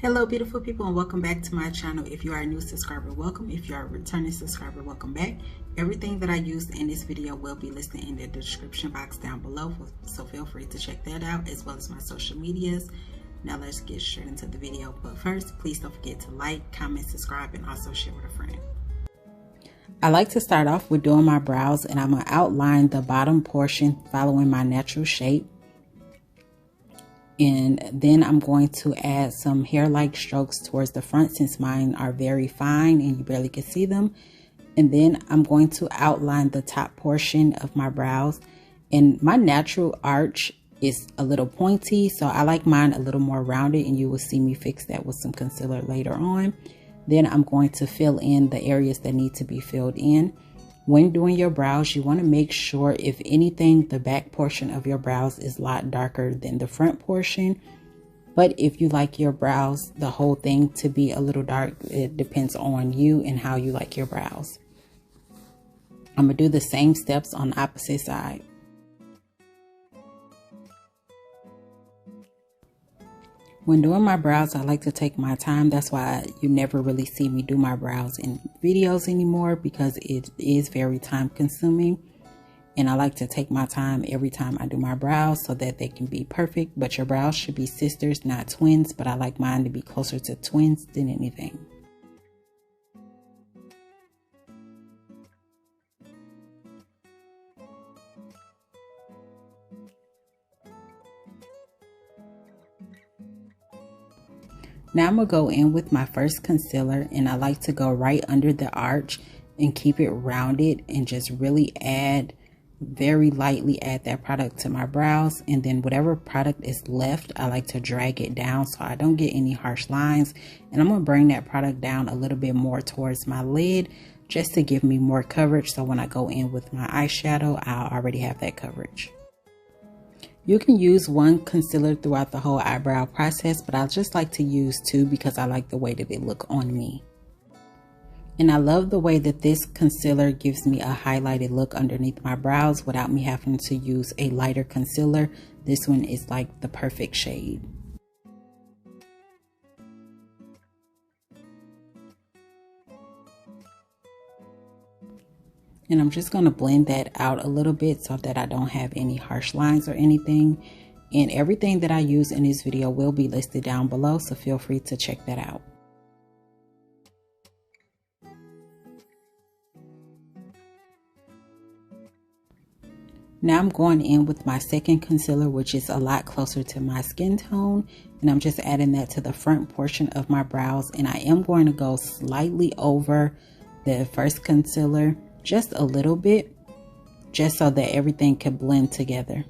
Hello beautiful people, and welcome back to my channel. If you are a new subscriber, welcome. If you are a returning subscriber, welcome back. Everything that I used in this video will be listed in the description box down below, so feel free to check that out, as well as my social medias. Now let's get straight into the video, but first please don't forget to like, comment, subscribe, and also share with a friend. I like to start off with doing my brows, and I'm going to outline the bottom portion following my natural shape. And then I'm going to add some hair-like strokes towards the front, since mine are very fine and you barely can see them. And then I'm going to outline the top portion of my brows. And my natural arch is a little pointy, so I like mine a little more rounded, and you will see me fix that with some concealer later on. Then I'm going to fill in the areas that need to be filled in. When doing your brows, you want to make sure, if anything, the back portion of your brows is a lot darker than the front portion. But if you like your brows, the whole thing to be a little dark, it depends on you and how you like your brows. I'm going to do the same steps on the opposite side. When doing my brows, I like to take my time. That's why you never really see me do my brows in videos anymore, because it is very time consuming. And I like to take my time every time I do my brows so that they can be perfect. But your brows should be sisters, not twins. But I like mine to be closer to twins than anything. Now I'm going to go in with my first concealer, and I like to go right under the arch and keep it rounded, and just really very lightly add that product to my brows. And then whatever product is left, I like to drag it down so I don't get any harsh lines. And I'm going to bring that product down a little bit more towards my lid, just to give me more coverage, so when I go in with my eyeshadow, I'll already have that coverage. You can use one concealer throughout the whole eyebrow process, but I just like to use two because I like the way that they look on me. And I love the way that this concealer gives me a highlighted look underneath my brows without me having to use a lighter concealer. This one is like the perfect shade. And I'm just going to blend that out a little bit so that I don't have any harsh lines or anything. And everything that I use in this video will be listed down below, so feel free to check that out. Now I'm going in with my second concealer, which is a lot closer to my skin tone. And I'm just adding that to the front portion of my brows. And I am going to go slightly over the first concealer, just a little bit, just so that everything can blend together.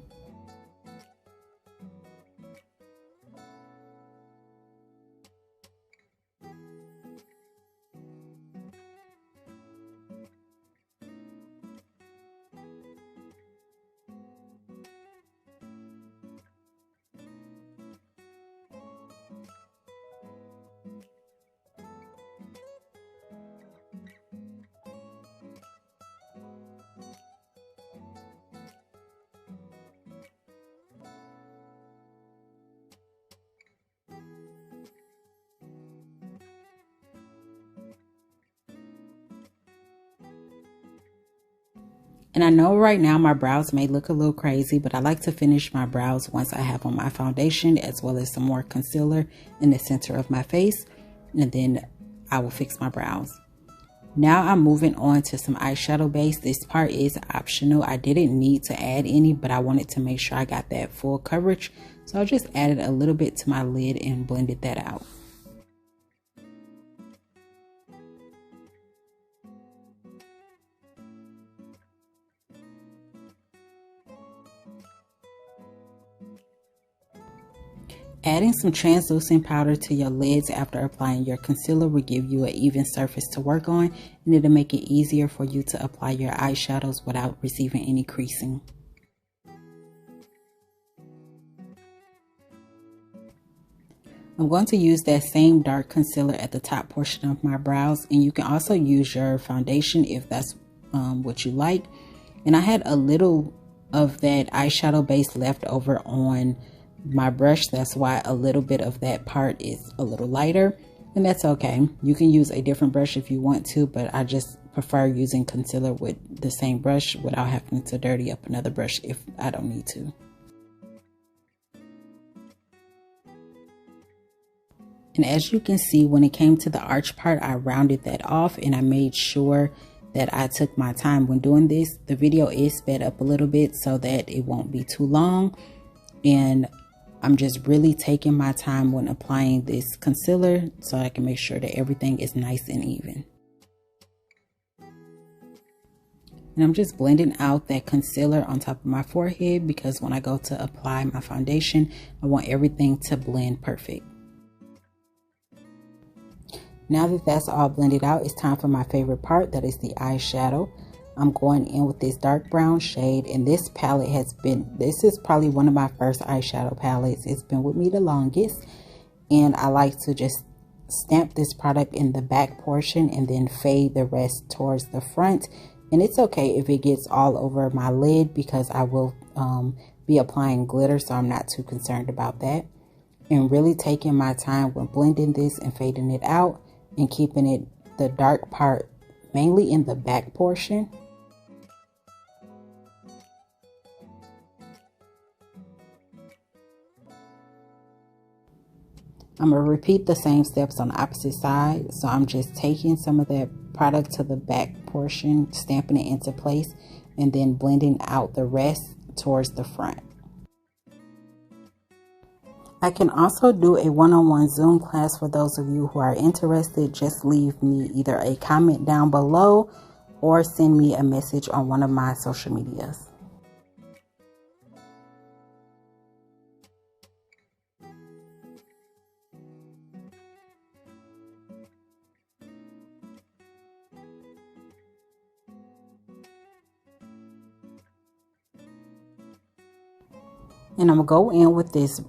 And I know right now my brows may look a little crazy, but I like to finish my brows once I have on my foundation, as well as some more concealer in the center of my face. And then I will fix my brows. Now I'm moving on to some eyeshadow base. This part is optional. I didn't need to add any, but I wanted to make sure I got that full coverage. So I just added a little bit to my lid and blended that out. Adding some translucent powder to your lids after applying your concealer will give you an even surface to work on, and it'll make it easier for you to apply your eyeshadows without receiving any creasing. I'm going to use that same dark concealer at the top portion of my brows, and you can also use your foundation if that's what you like. And I had a little of that eyeshadow base left over on my brush. That's why a little bit of that part is a little lighter, and that's okay. You can use a different brush if you want to, but I just prefer using concealer with the same brush without having to dirty up another brush if I don't need to. And as you can see, when it came to the arch part, I rounded that off and I made sure that I took my time when doing this. The video is sped up a little bit so that it won't be too long. And I'm just really taking my time when applying this concealer so I can make sure that everything is nice and even. And I'm just blending out that concealer on top of my forehead because when I go to apply my foundation, I want everything to blend perfect. Now that that's all blended out, it's time for my favorite part, that is the eyeshadow. I'm going in with this dark brown shade, and this palette this is probably one of my first eyeshadow palettes. It's been with me the longest, and I like to just stamp this product in the back portion and then fade the rest towards the front. And it's okay if it gets all over my lid because I will be applying glitter, so I'm not too concerned about that. And really taking my time when blending this and fading it out, and keeping it the dark part mainly in the back portion. I'm going to repeat the same steps on the opposite side. So I'm just taking some of that product to the back portion, stamping it into place, and then blending out the rest towards the front. I can also do a one-on-one Zoom class for those of you who are interested. Just leave me either a comment down below or send me a message on one of my social medias. And I'm going to go in with this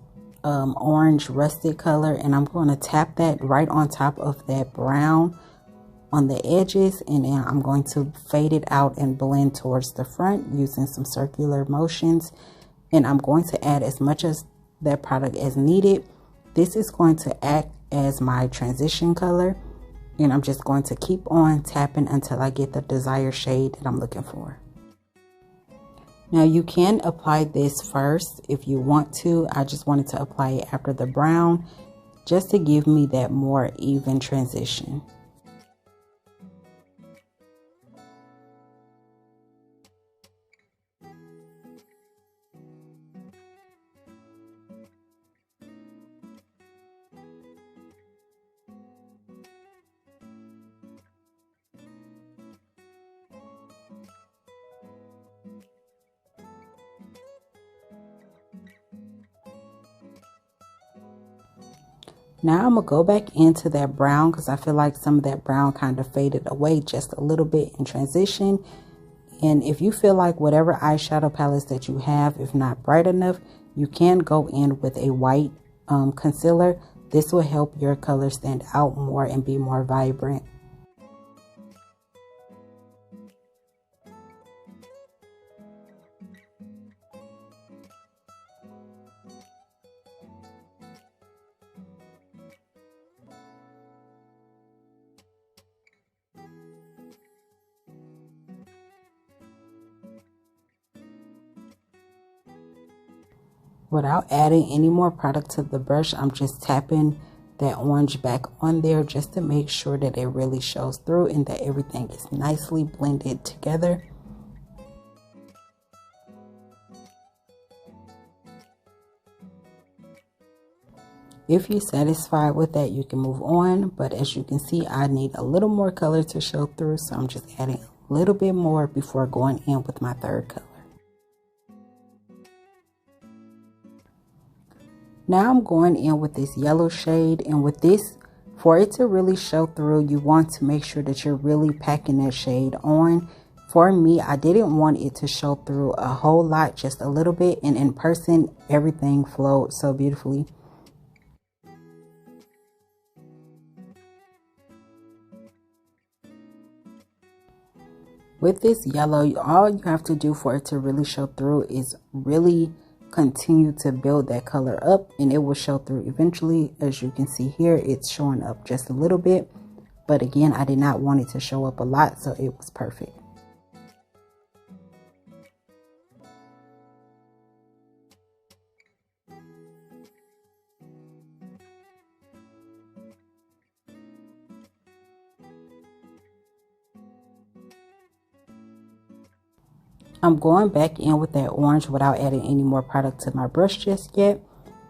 orange rusted color, and I'm going to tap that right on top of that brown on the edges, and then I'm going to fade it out and blend towards the front using some circular motions. And I'm going to add as much as that product as needed. This is going to act as my transition color, and I'm just going to keep on tapping until I get the desired shade that I'm looking for. Now you can apply this first if you want to. I just wanted to apply it after the brown just to give me that more even transition. Now I'm going to go back into that brown because I feel like some of that brown kind of faded away just a little bit in transition. And if you feel like whatever eyeshadow palettes that you have, if not bright enough, you can go in with a white concealer. This will help your color stand out more and be more vibrant. Without adding any more product to the brush, I'm just tapping that orange back on there just to make sure that it really shows through and that everything is nicely blended together. If you're satisfied with that, you can move on, but as you can see, I need a little more color to show through, so I'm just adding a little bit more before going in with my third color. Now I'm going in with this yellow shade, and with this, for it to really show through, you want to make sure that you're really packing that shade on. For me, I didn't want it to show through a whole lot, just a little bit, and in person, everything flowed so beautifully. With this yellow, all you have to do for it to really show through is really continue to build that color up, and it will show through eventually. As you can see here, it's showing up just a little bit, but again, I did not want it to show up a lot, so it was perfect. I'm going back in with that orange without adding any more product to my brush just yet.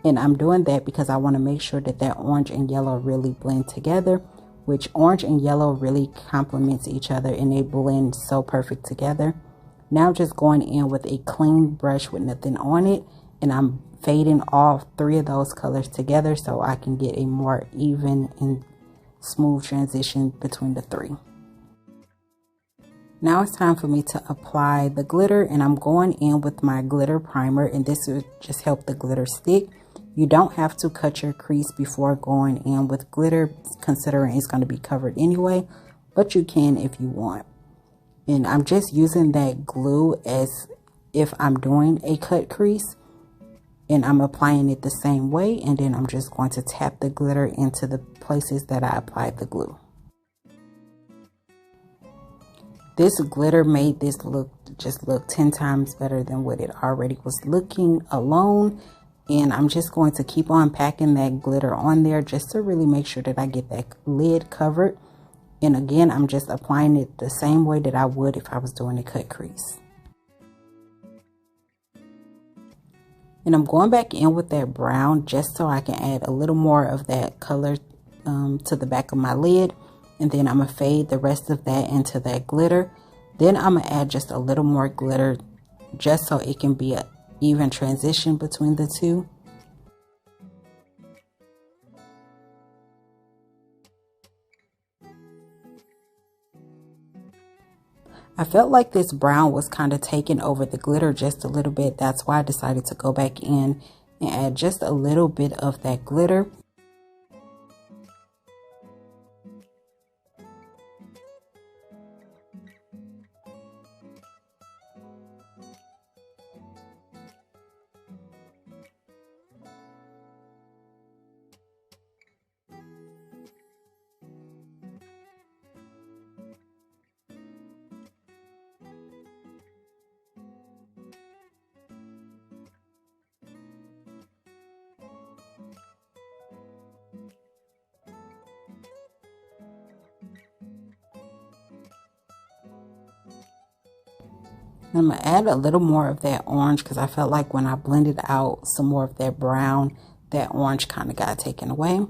And I'm doing that because I want to make sure that that orange and yellow really blend together, which orange and yellow really complements each other and they blend so perfect together. Now I'm just going in with a clean brush with nothing on it, and I'm fading all three of those colors together so I can get a more even and smooth transition between the three. Now it's time for me to apply the glitter, and I'm going in with my glitter primer, and this will just help the glitter stick. You don't have to cut your crease before going in with glitter, considering it's going to be covered anyway, but you can if you want. And I'm just using that glue as if I'm doing a cut crease, and I'm applying it the same way, and then I'm just going to tap the glitter into the places that I applied the glue. This glitter made this look 10 times better than what it already was looking alone. And I'm just going to keep on packing that glitter on there just to really make sure that I get that lid covered. And again, I'm just applying it the same way that I would if I was doing a cut crease. And I'm going back in with that brown just so I can add a little more of that color to the back of my lid. And then I'm going to fade the rest of that into that glitter. Then I'm going to add just a little more glitter just so it can be an even transition between the two. I felt like this brown was kind of taking over the glitter just a little bit. That's why I decided to go back in and add just a little bit of that glitter. I'm going to add a little more of that orange because I felt like when I blended out some more of that brown, that orange kind of got taken away.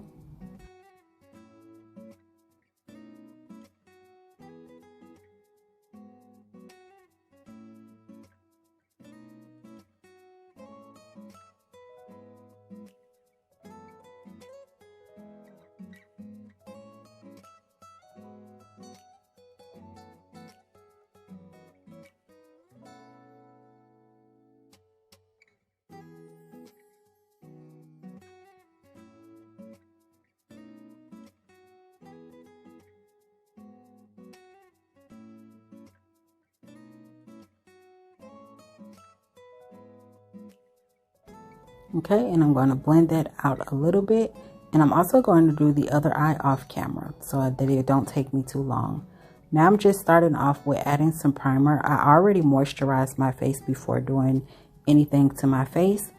Okay, and I'm going to blend that out a little bit, and I'm also going to do the other eye off camera so that it don't take me too long. Now I'm just starting off with adding some primer. I already moisturized my face before doing anything to my face,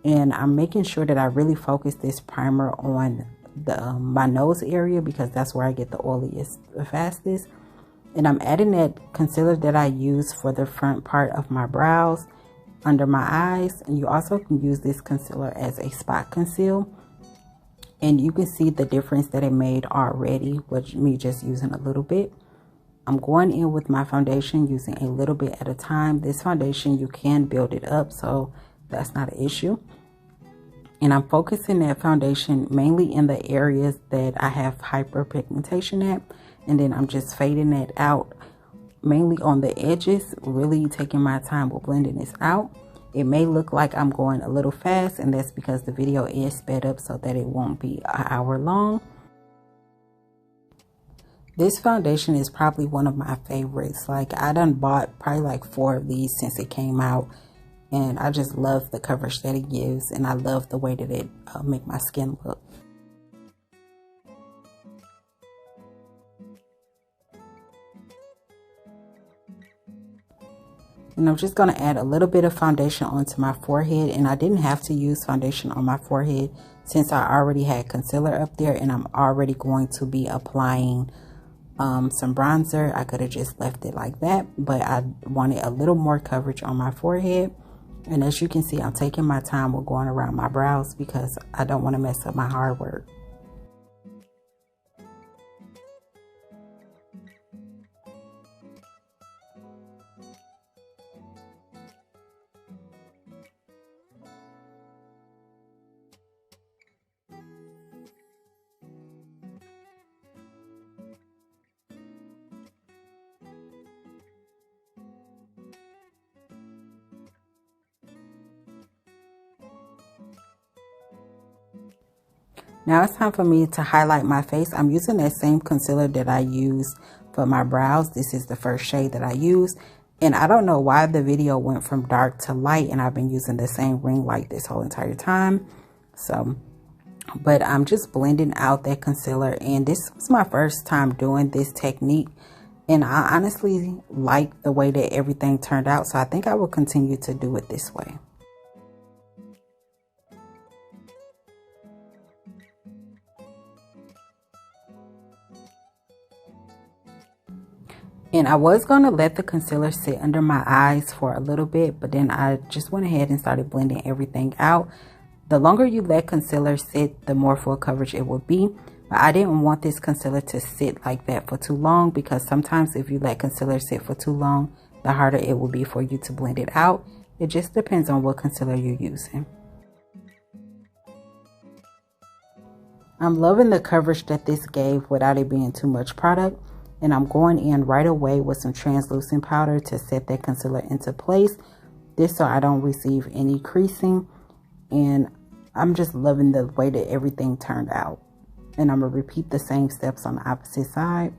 and I'm making sure that I really focus this primer on the my nose area because that's where I get the oiliest the fastest. And I'm adding that concealer that I use for the front part of my brows under my eyes, and you also can use this concealer as a spot conceal, and you can see the difference that it made already with me just using a little bit. I'm going in with my foundation using a little bit at a time. This foundation, you can build it up, so that's not an issue. And I'm focusing that foundation mainly in the areas that I have hyperpigmentation at, and then I'm just fading that out mainly on the edges, really taking my time with blending this out. It may look like I'm going a little fast, and that's because the video is sped up so that it won't be an hour long. This foundation is probably one of my favorites. Like, I done bought probably like 4 of these since it came out, And I just love the coverage that it gives, and I love the way that it make my skin look. And I'm just going to add a little bit of foundation onto my forehead, and I didn't have to use foundation on my forehead since I already had concealer up there, and I'm already going to be applying some bronzer. I could have just left it like that, but I wanted a little more coverage on my forehead. And as you can see, I'm taking my time with going around my brows because I don't want to mess up my hard work. Now it's time for me to highlight my face. I'm using that same concealer that I use for my brows. This is the first shade that I use. And I don't know why the video went from dark to light, and I've been using the same ring light this whole entire time. But I'm just blending out that concealer, and this was my first time doing this technique. And I honestly like the way that everything turned out, so I think I will continue to do it this way. And I was going to let the concealer sit under my eyes for a little bit, but then I just went ahead and started blending everything out. The longer you let concealer sit, the more full coverage it will be. But I didn't want this concealer to sit like that for too long, because sometimes if you let concealer sit for too long, the harder it will be for you to blend it out. It just depends on what concealer you're using. I'm loving the coverage that this gave without it being too much product. And I'm going in right away with some translucent powder to set that concealer into place. This so I don't receive any creasing. And I'm just loving the way that everything turned out. And I'm going to repeat the same steps on the opposite side.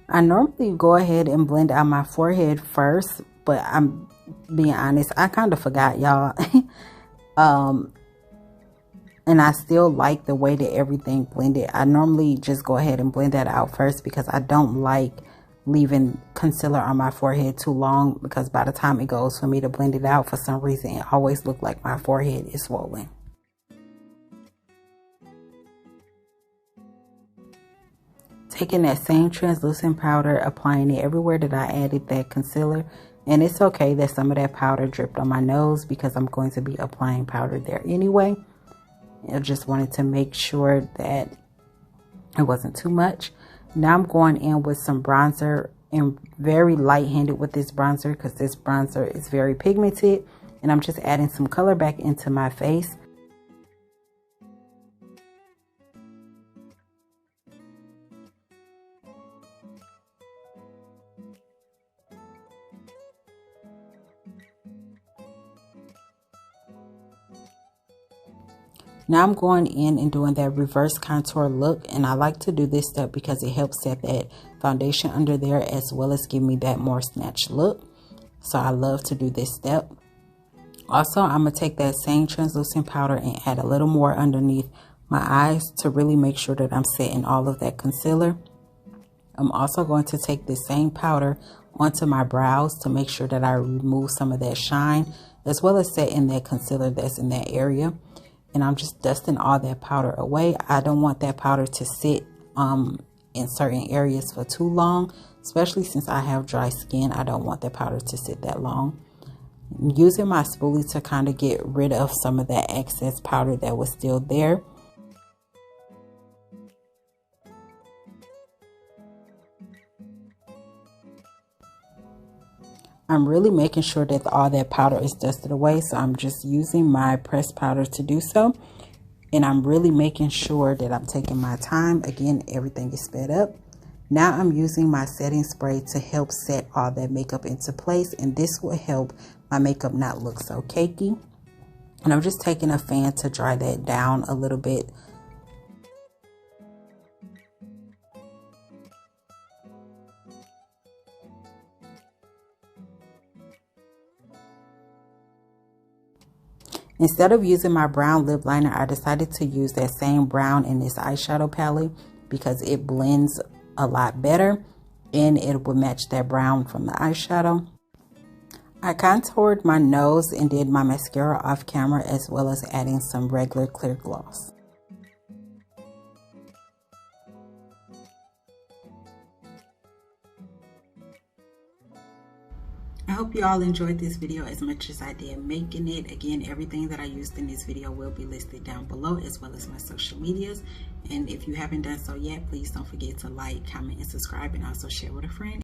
I normally go ahead and blend out my forehead first, but I'm being honest, I kind of forgot, y'all. And I still like the way that everything blended. I normally just go ahead and blend that out first because I don't like leaving concealer on my forehead too long, because by the time it goes for me to blend it out, for some reason it always looks like my forehead is swollen. Taking that same translucent powder, applying it everywhere that I added that concealer. And it's okay that some of that powder dripped on my nose because I'm going to be applying powder there anyway. I just wanted to make sure that it wasn't too much. Now I'm going in with some bronzer, and very light-handed with this bronzer because this bronzer is very pigmented. And I'm just adding some color back into my face. Now I'm going in and doing that reverse contour look, and I like to do this step because it helps set that foundation under there as well as give me that more snatched look. So I love to do this step. Also, I'm going to take that same translucent powder and add a little more underneath my eyes to really make sure that I'm setting all of that concealer. I'm also going to take the same powder onto my brows to make sure that I remove some of that shine, as well as setting that concealer that's in that area. And I'm just dusting all that powder away. I don't want that powder to sit in certain areas for too long, especially since I have dry skin. I don't want that powder to sit that long. I'm using my spoolie to kind of get rid of some of that excess powder that was still there. I'm really making sure that all that powder is dusted away, so I'm just using my pressed powder to do so. And I'm really making sure that I'm taking my time. Again, everything is sped up. Now I'm using my setting spray to help set all that makeup into place, and this will help my makeup not look so cakey. And I'm just taking a fan to dry that down a little bit. Instead of using my brown lip liner, I decided to use that same brown in this eyeshadow palette because it blends a lot better and it will match that brown from the eyeshadow. I contoured my nose and did my mascara off camera, as well as adding some regular clear gloss. I hope you all enjoyed this video as much as I did making it. Again, everything that I used in this video will be listed down below, as well as my social medias. And if you haven't done so yet, please don't forget to like, comment, and subscribe, and also share with a friend.